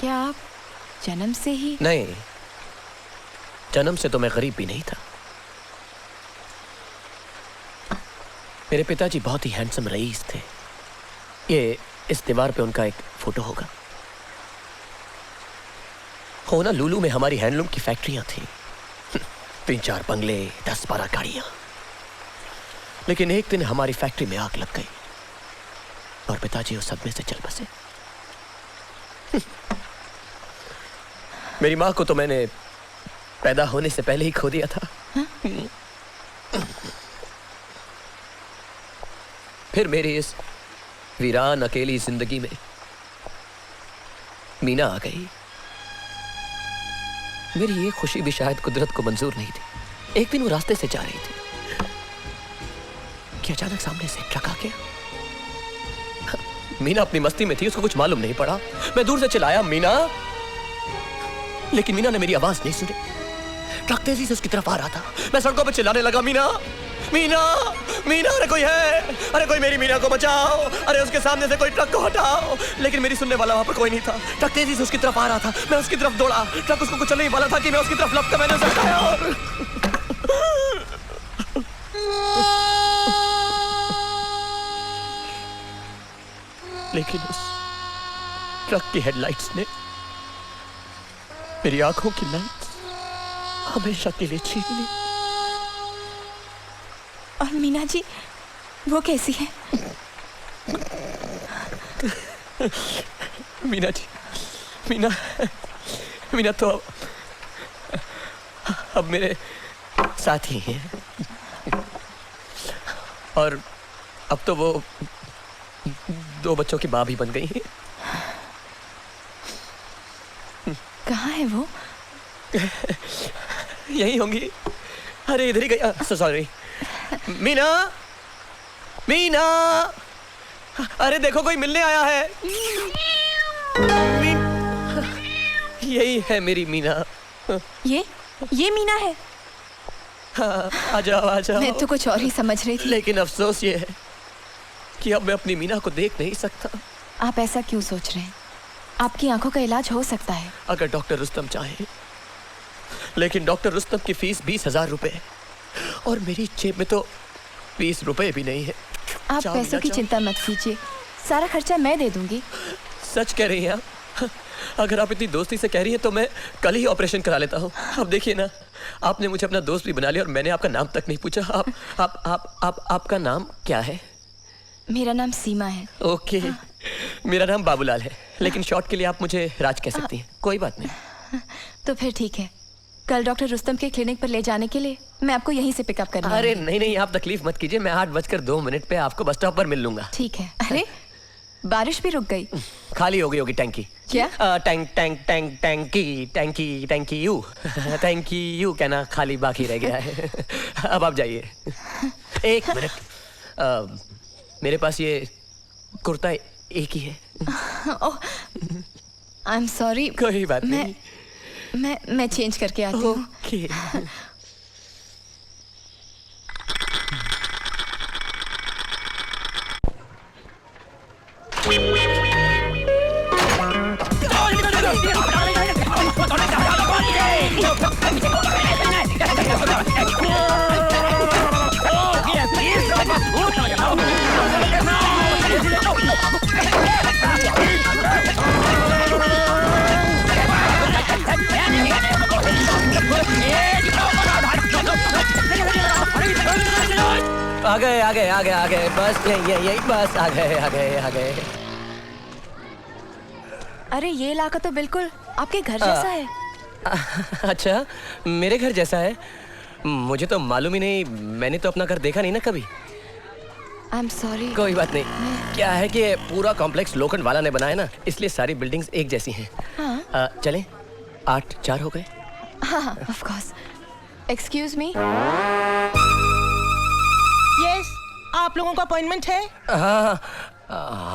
क्या आप जन्म से ही? नहीं, जन्म से तो मैं गरीब भी नहीं था। मेरे पिताजी बहुत ही हैंडसम रईस थे। ये इस दीवार पे उनका एक फोटो होगा। होना लुलू में हमारी हैंडलूम की फैक्ट्रियां थी। 3-4 बंगले, 10-12 गाड़ियां। लेकिन एक दिन हमारी फैक्ट्री में आग लग गई और पिताजी उस सदमे से चल बसे। मेरी मां को तो मैंने पैदा होने से पहले ही खो दिया था। फिर मेरी इस वीरान अकेली जिंदगी में मीना आ गई। मेरी ये खुशी भी शायद कुदरत को मंजूर नहीं थी। एक दिन वो रास्ते से जा रही थी कि अचानक सामने से ट्रक आ गया। मीना अपनी मस्ती में थी, उसको कुछ मालूम नहीं पड़ा। मैं दूर से चिल्लाया, मीना, लेकिन मीना ने मेरी आवाज नहीं सुनी। ट्रक तेजी से उसकी तरफ आ रहा था। मैं सड़कों पे चिल्लाने लगा, मीना, मीना, मीना, अरे कोई है, अरे कोई मेरी मीना को बचाओ, अरे उसके सामने से कोई ट्रक को हटाओ। लेकिन मेरी सुनने वाला वहां पर कोई नहीं था। ट्रक तेजी से उसकी तरफ आ रहा था। मैं उसकी तरफ दौड़ा। ट्रक उसको कुचलने ही वाला था कि मैं उसकी तरफ लपका मैंने उसे हटाया और लेकिन उस ट्रक की हेडलाइट्स ने मेरी आंखों की लाइट्स हमेशा के लिए छीन ली। और मीना जी, वो कैसी है? मीना जी, मीना, मीना तो अब मेरे साथ ही हैं। और अब तो वो 2 बच्चों की माँ भी बन गई है। कहाँ है वो? यही होंगी। अरे इधर ही गई। सॉरी। मीना, मीना, अरे देखो कोई मिलने आया है। यही है मेरी मीना। ये मीना है? हाँ, आ जाओ, आ जाओ। मैं तो कुछ और ही समझ रही थी। लेकिन अफसोस ये है कि अब मैं अपनी मीना को देख नहीं सकता। आप ऐसा क्यों सोच रहे हैं? आपकी आंखों का इलाज हो सकता है अगर डॉक्टर रुस्तम चाहे। लेकिन डॉक्टर रुस्तम की फीस 20,000 रुपए और मेरी जेब में तो 20 रुपए भी नहीं है। आप पैसों की चिंता मत कीजिए, सारा खर्चा मैं दे दूंगी। सच कह रही हैं आप? अगर आप इतनी दोस्ती से कह रही हैं तो मैं कल ही ऑपरेशन करा लेता हूँ। अब देखिए ना, आपने मुझे अपना दोस्त भी बना लिया और मैंने आपका नाम तक नहीं पूछा। आपका नाम क्या है? मेरा नाम सीमा है। ओके। हाँ। मेरा नाम बाबूलाल है, लेकिन शॉर्ट के लिए आप मुझे राज कह सकती हैं। कोई बात नहीं। तो फिर ठीक है, कल डॉक्टर रुस्तम के क्लिनिक पर ले जाने के लिए मैं आपको यहीं से पिकअप करना। अरे नहीं, आप तकलीफ मत कीजिए। मैं 8:02 पे आपको बस स्टॉप पर मिल लूंगा। ठीक है। अरे बारिश भी रुक गई। खाली हो गई होगी टैंकी। क्या? टैंकी यू कहना खाली बाकी रह गया है। अब आप जाइए। 1 मिनट, मेरे पास ये कुर्ता एक ही है। ओह, आई एम सॉरी। कोई बात नहीं। मैं चेंज करके आती हूँ। ओके। आ गए। बस यही बस आ गए। अरे ये इलाका तो बिल्कुल आपके घर जैसा है। अच्छा, मेरे घर जैसा है? मुझे तो मालूम ही नहीं। मैंने तो अपना घर देखा नहीं ना कभी। I am sorry. कोई बात नहीं। क्या है कि पूरा कॉम्प्लेक्स लोखंड वाला ने बनाया ना, इसलिए सारी बिल्डिंग्स एक जैसी हैं। हाँ। चलें? 8-4 हो गए। हाँ, of course. Excuse me. Yes, आप लोगों का अपॉइंटमेंट है? हाँ,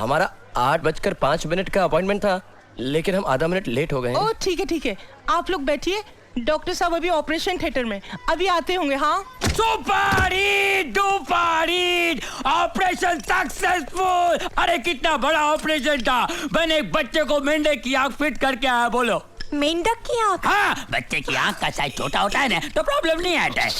हमारा 8:05 का अपॉइंटमेंट था, लेकिन हम आधा मिनट लेट हो गए। ओह ठीक है, आप लोग बैठिए, डॉक्टर साहब अभी ऑपरेशन थिएटर में, अभी आते होंगे। हाँ super hit duper hit, operation successful. अरे कितना बड़ा ऑपरेशन था। मैंने एक बच्चे को मेंढक की आंख फिट करके आया। बोलो। मेंढक की आंख? हाँ, बच्चे की आंख का साइज छोटा होता है ना, तो प्रॉब्लम नहीं आता है।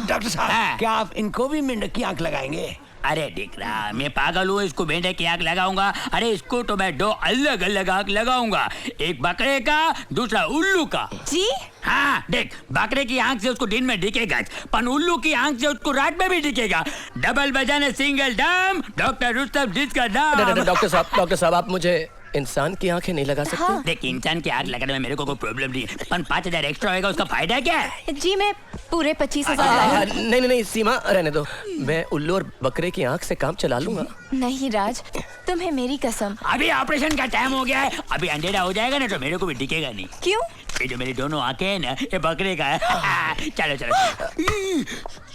डॉक्टर साहब, क्या आप इनको भी मेंढक की आंख लगाएंगे? अरे दिख रहा, मैं पागल हूँ इसको मेंढक की आंख लगाऊंगा? अरे इसको तो मैं 2 अलग अलग आंख लगाऊंगा, एक बकरे का, दूसरा उल्लू का। जी? हाँ देख, बकरे की आंख से उसको दिन में दिखेगा, पर उल्लू की आंख से उसको रात में भी दिखेगा। डबल बजाने सिंगल डम, डॉक्टर रुस्तम जिसका नाम। डॉक्टर साहब आप मुझे इंसान की आंखें नहीं लगा सकते? हाँ। देख, इंसान की आंख लगाने में मेरे को कोई प्रॉब्लम नहीं है, पर 5,000 एक्स्ट्रा होएगा, उसका फायदा क्या है? जी मैं पूरे 25,000 नहीं सीमा, रहने दो। मैं उल्लू और बकरे की आंख से काम चला लूंगा। नहीं राज, तुम्हें मेरी कसम। अभी ऑपरेशन का टाइम हो गया है, अभी अंधेरा हो जाएगा ना तो मेरे को भी दिखेगा नहीं। क्यों? ये जो मेरी दोनों आंखें हैं ना, ये बकरे का है। चलो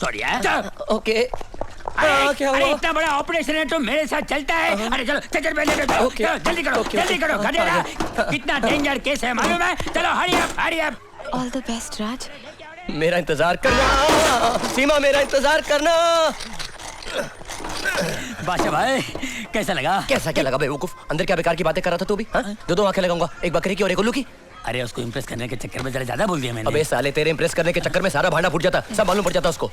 सॉरी यार। ओके। क्या हुआ? अरे इतना बड़ा ऑपरेशन है तो मेरे साथ चलता है। अरे चलो चल पहले जल्दी करो जल्दी करो। गधेड़ा, कितना डेंजर केस है मालूम है? चलो hurry up. All the best Raj. मेरा इंतजार करना सीमा, मेरा इंतजार करना। बादशाह भाई कैसा लगा? कैसा क्या लगा बेवकूफ? अंदर क्या बेकार की बातें कर रहा था तू भी? हाँ? 2 आंखें लगाऊंगा, एक बकरे की और एक उल्लू की। अरे उसको इम्प्रेस करने के चक्कर में जरा ज्यादा बोल दिया मैंने। अबे साले, तेरे इम्प्रेस करने के चक्कर में सारा भांडा फूट जाता, सब मालूम पड़ जाता उसको।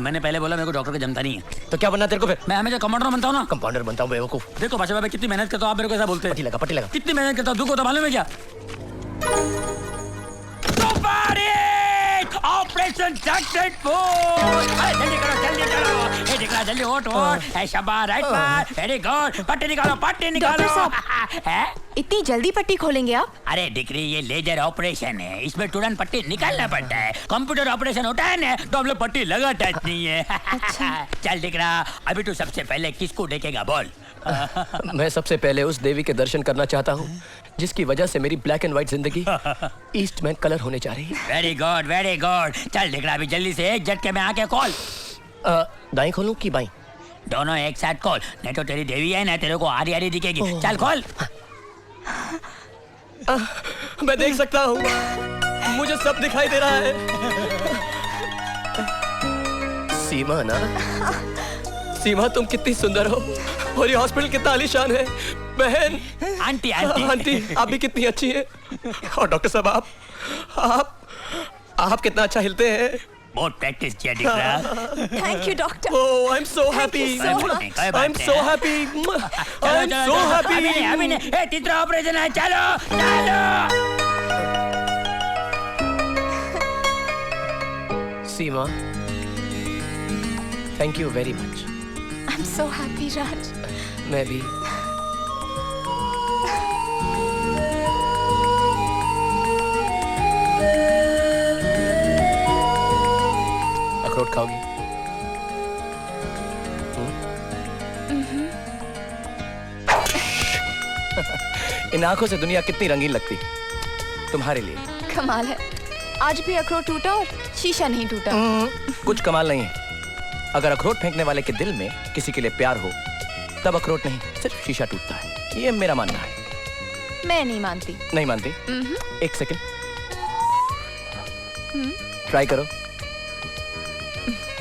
मैंने पहले बोला मेरे को डॉक्टर का जमता नहीं है। तो क्या बनना तेरे को फिर? मैं हमेशा कंपाउंडर बनता हूँ ना। कंपाउंडर बनता हूँ बेवकूफ। देखो बादशाह भाई कितनी मेहनत करता हूँ, आप मेरे को ऐसा बोलते हैं। पट्टी लगा। कितनी मेहनत करता हूँ, दुख होता मालूम है क्या? Operation successful. जल्दी करो। ये दिख रहा, जल्दी ओट। शाबाश, राइट मार, वेरी गुड। पट्टी निकालो। डॉक्टर साहब, है? इतनी जल्दी पट्टी खोलेंगे आप? अरे दिख रही, ये लेजर ऑपरेशन है, इसमें तुरंत पट्टी निकालना पड़ता है। कंप्यूटर ऑपरेशन होता है ना तो हम लोग पट्टी लगाते नहीं है। अच्छा। चल दिख रहा, अभी तू सबसे पहले किसको देखेगा बोल? मैं सबसे पहले उस देवी के दर्शन करना चाहता हूँ जिसकी वजह से मेरी ब्लैक एंड व्हाइट जिंदगी ईस्टमैन कलर होने जा रही है। Very good. चल दिख रहा, अभी जल्दी से एक झटके में आके खोल। दाई खोलूं कि बाई? दोनों एक साथ खोल, नहीं तो तेरी देवी है ना, तेरे को आरी दिखेगी। चल खोल। मैं देख सकता हूँ, मुझे सब दिखाई दे रहा है। सीमा ना, सीमा तुम कितनी सुंदर हो और ये हॉस्पिटल कितना आलीशान है। बहन, आंटी आप भी कितनी अच्छी है। और डॉक्टर साहब आप कितना अच्छा हिलते हैं। बहुत प्रैक्टिस किया दिख रहा। Thank you doctor. Oh, I'm so happy. I'm so happy. I'm so happy. अभी नहीं, तीसरा ऑपरेशन है, चलो। Seema, thank you very much. I'm so happy Raj. मैं भी। अखरोट खाओगी? इन आंखों से दुनिया कितनी रंगीन लगती तुम्हारे लिए। कमाल है, आज भी अखरोट टूटा और शीशा नहीं टूटा। कुछ कमाल नहीं है। अगर अखरोट फेंकने वाले के दिल में किसी के लिए प्यार हो तब अखरोट नहीं, सिर्फ शीशा टूटता है। ये मेरा मानना है। मैं नहीं मानती। नहीं मानती? एक सेकंड ट्राई करो।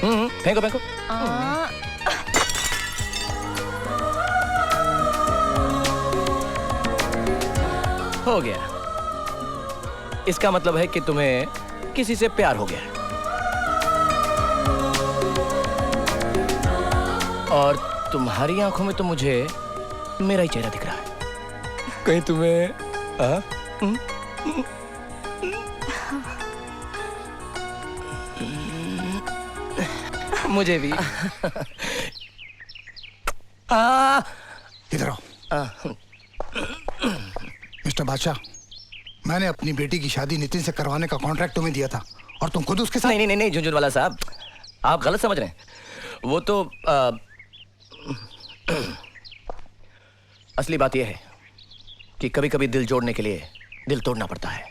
फेंको। हो गया। इसका मतलब है कि तुम्हें किसी से प्यार हो गया है। और तुम्हारी आंखों में तो मुझे मेरा ही चेहरा दिख रहा है। कहीं तुम्हें मुझे भी। इधर आओ। मिस्टर बादशाह, मैंने अपनी बेटी की शादी नितिन से करवाने का कॉन्ट्रैक्ट तुम्हें दिया था और तुम खुद उसके साथ। नहीं झुंझुनवाला साहब, आप गलत समझ रहे हैं। वो तो असली बात यह है कि कभी कभी दिल जोड़ने के लिए दिल तोड़ना पड़ता है,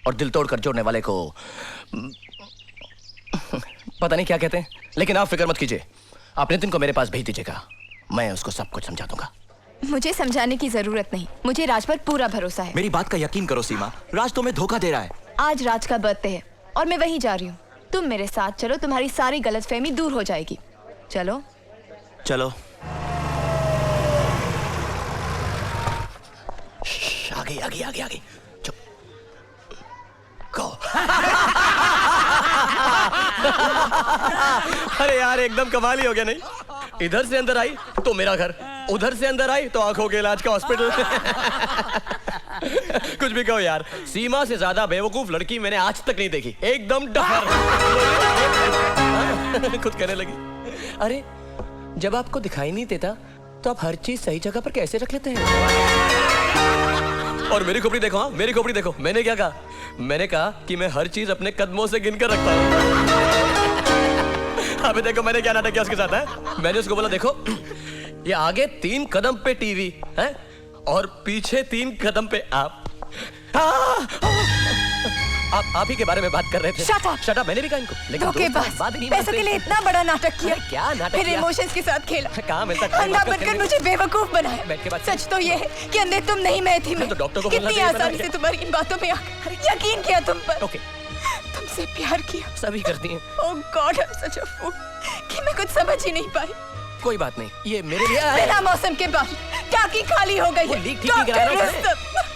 और दिल तोड़कर जोड़ने वाले को पता नहीं क्या कहते हैं। लेकिन आप फिक्र मत कीजिए, आप नितिन को मेरे पास भेज दीजिएगा, मैं उसको सब कुछ समझा दूंगा। मुझे समझाने की जरूरत नहीं, मुझे राज पर पूरा भरोसा है। मेरी बात का यकीन करो सीमा, राज तुम्हें धोखा दे रहा है। आज राज का बर्थडे है और मैं वहीं जा रही हूँ। तुम मेरे साथ चलो, तुम्हारी सारी गलतफहमी दूर हो जाएगी। चलो। चलो। आगे आगे आगे आगे। चुप। गो। अरे यार एकदम कमाल ही हो गया नहीं? इधर से अंदर आई तो मेरा घर, उधर से अंदर आई तो आंखों के इलाज का हॉस्पिटल। कुछ भी कहो यार, सीमा से ज्यादा बेवकूफ लड़की मैंने आज तक नहीं देखी। एकदम डफर। खुद कहने लगी। अरे जब आपको दिखाई नहीं देता तो आप हर चीज सही जगह पर कैसे रख लेते हैं? और मेरी खोपड़ी देखो, हाँ मेरी खोपड़ी देखो। मैंने क्या कहा? मैंने कहा कि मैं हर चीज अपने कदमों से गिनकर रखता हूँ। अबे देखो मैंने क्या नाटक किया उसके साथ है। मैंने उसको बोला देखो, ये आगे 3 कदम पे टीवी है और पीछे 3 कदम पे आप ही के बारे में बात कर रहे थे। Shut up! Shut up, मैंने भी कहा इनको। लेकिन धोखेबाज, बात ही नहीं पैसों के लिए इतना बड़ा नाटक किया। क्या नाटक मेरे किया? इमोशंस के साथ खेला। कहाँ मिलता है? अंधा बनकर मुझे बेवकूफ बनाया। बैठ के बात सच तो ये है कि अंधे तुम नहीं, मैं थी। मैं तो डॉक्टर को बोलना कितनी चाहिए था आसानी क्या? से तुम्हारी इन बातों में आकर यकीन किया तुम पर। ओके, तुमसे प्यार किया। सभी करती हैं। ओह गॉड, आई एम सच अ फूल कि मैं कुछ समझ ही नहीं पाई। कोई बात नहीं, ये मेरे लिए बिना मौसम के बाद टाकी खाली हो गई है। लीक ठीक नहीं कराया ना उसने?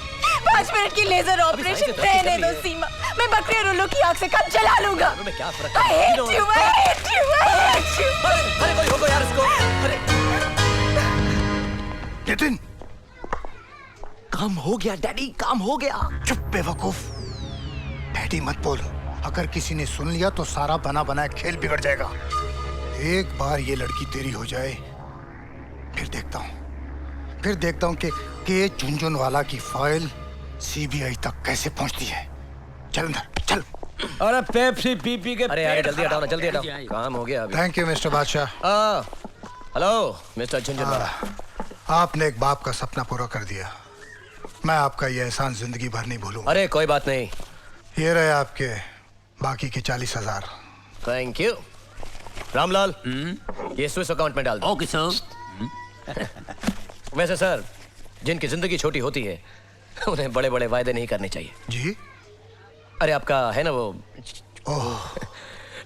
5 मिनट की लेजर ऑपरेशन रहने दो सीमा। मैं बकरी और उल्लू की आंख से काम चला लूंगा। मैं क्या फर्क I hate you, I hate you, I hate you। अरे कोई रोको यार इसको। अरे नितिन, काम हो गया डैडी, काम हो गया। चुप बेवकूफ। डैडी मत बोल, अगर किसी ने सुन लिया तो सारा बना बनाया खेल बिगड़ जाएगा। एक बार ये लड़की तेरी हो जाए, फिर देखता हूँ कि झुनझुनवाला की फाइल सीबीआई तक कैसे पहुंचती है। चल अंदर चल। अरे पेप्सी पी पी के अरे यार जल्दी हटाओ ना, जल्दी हटाओ, काम हो गया अभी। थैंक यू मिस्टर बादशाह। Hello mister Jhunjhunwala. आपने एक बाप का सपना पूरा कर दिया। मैं आपका ये एहसान जिंदगी भर नहीं भूलूंगा। अरे कोई बात नहीं। ये रहे आपके बाकी के 40,000। Thank you. रामलाल, ये स्विस अकाउंट में डाल दो। Okay sir. वैसे सर, जिनकी जिंदगी छोटी होती है उन्हें बड़े बड़े वायदे नहीं करने चाहिए। जी? अरे आपका है ना वो। ओह,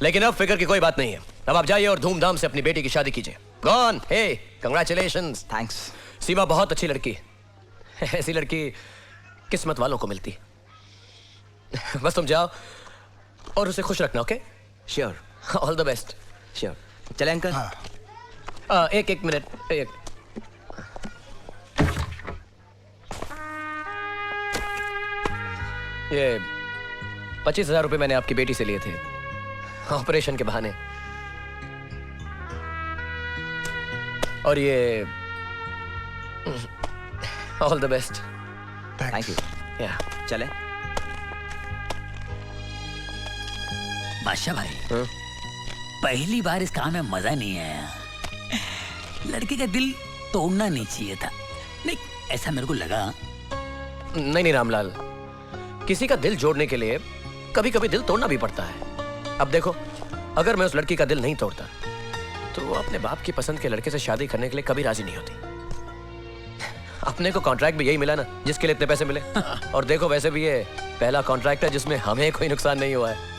लेकिन अब फिक्र की कोई बात नहीं है। अब आप जाइए और धूमधाम से अपनी बेटी की शादी कीजिए। गॉन, हे कंग्रेचुलेशंस। थैंक्स। सीमा बहुत अच्छी लड़की है। ऐसी लड़की किस्मत वालों को मिलती है। बस तुम जाओ और उसे खुश रखना। Okay? Sure all the best. Sure. चले अंकल। हाँ। एक मिनट। एक ये 25,000 रुपए मैंने आपकी बेटी से लिए थे ऑपरेशन के बहाने। और ये all the best. Thank you. या चले। बादशाह भाई, हाँ? पहली बार इस काम में मजा नहीं आया। लड़के का दिल तोड़ना नहीं चाहिए था। नहीं, ऐसा मेरे को लगा। नहीं रामलाल, किसी का दिल जोड़ने के लिए कभी कभी दिल तोड़ना भी पड़ता है। अब देखो, अगर मैं उस लड़की का दिल नहीं तोड़ता तो वो अपने बाप की पसंद के लड़के से शादी करने के लिए कभी राजी नहीं होती। अपने को कॉन्ट्रैक्ट भी यही मिला ना जिसके लिए इतने पैसे मिले। और देखो वैसे भी ये पहला कॉन्ट्रैक्ट है जिसमें हमें कोई नुकसान नहीं हुआ है।